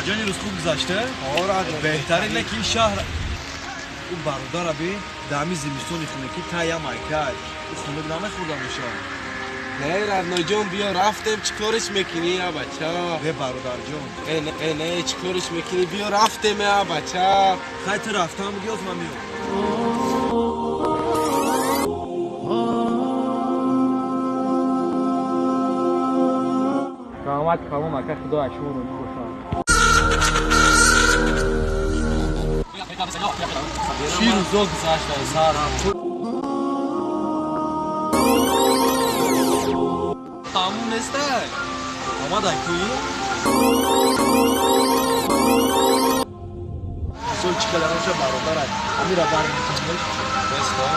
جانی روز خوب گذشته؟ بهتر اینه که این شهر او برادر ابی دمی زمستونی خونه که تایا مایکل او خونه نامه خوردم میشه. نه رادنای جون بیا رفتم چیکارش میکنی یا بچه؟ به برادر جون. نه چیکارش میکنی بیا رفتم یا بچه؟ خیلی رفتم گیاز من میام. قامت کامو مکه خدا اشون رو خوشم. شیر و زول گذاشته سارم. تموم نیسته. آماده کویی؟ زول چیکار دارمش برادر امیر ابراهیم می‌کنه. بسته.